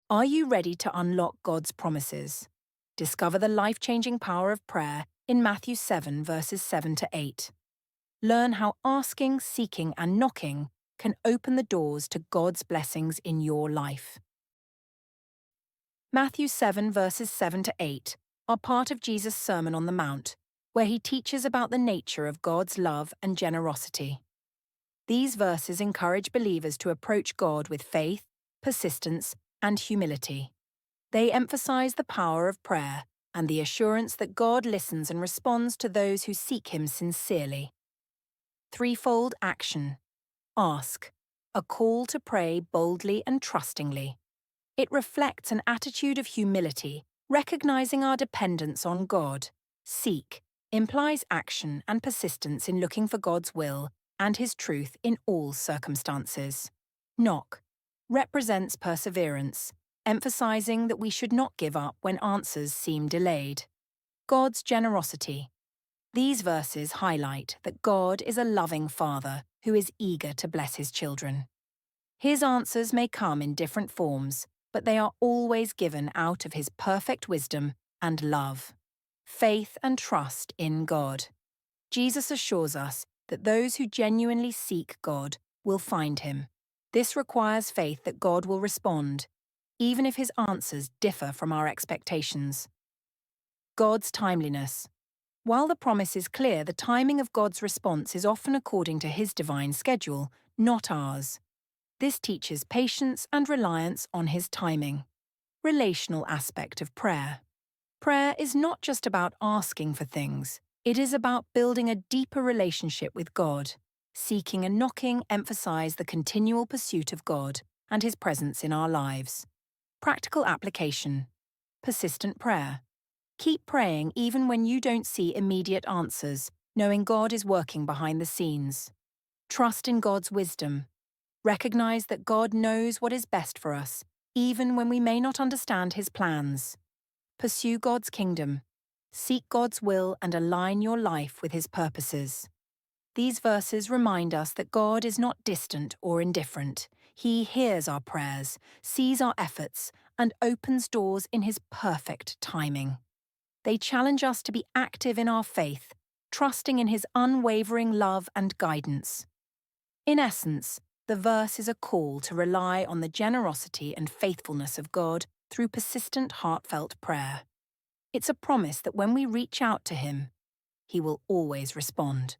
Are you ready to unlock God's promises? Discover the life-changing power of prayer in Matthew 7, verses 7 to 8. Learn how asking, seeking, and knocking can open the doors to God's blessings in your life. Matthew 7, verses 7 to 8 are part of Jesus' Sermon on the Mount, where he teaches about the nature of God's love and generosity. These verses encourage believers to approach God with faith, persistence, and humility. They emphasize the power of prayer and the assurance that God listens and responds to those who seek him sincerely. Threefold action. Ask. A call to pray boldly and trustingly. It reflects an attitude of humility, recognizing our dependence on God. Seek implies action and persistence in looking for God's will and his truth in all circumstances. Knock represents perseverance, emphasizing that we should not give up when answers seem delayed. God's generosity. These verses highlight that God is a loving Father who is eager to bless his children. His answers may come in different forms, but they are always given out of his perfect wisdom and love. Faith and trust in God. Jesus assures us that those who genuinely seek God will find him. This requires faith that God will respond, even if his answers differ from our expectations. God's timeliness. While the promise is clear, the timing of God's response is often according to his divine schedule, not ours. This teaches patience and reliance on his timing. Relational aspect of prayer. Prayer is not just about asking for things, it is about building a deeper relationship with God. Seeking and knocking emphasize the continual pursuit of God and his presence in our lives. Practical application. Persistent prayer. Keep praying even when you don't see immediate answers, knowing God is working behind the scenes. Trust in God's wisdom. Recognize that God knows what is best for us, even when we may not understand his plans. Pursue God's kingdom. Seek God's will and align your life with his purposes. These verses remind us that God is not distant or indifferent. He hears our prayers, sees our efforts, and opens doors in his perfect timing. They challenge us to be active in our faith, trusting in his unwavering love and guidance. In essence, the verse is a call to rely on the generosity and faithfulness of God through persistent, heartfelt prayer. It's a promise that when we reach out to him, he will always respond.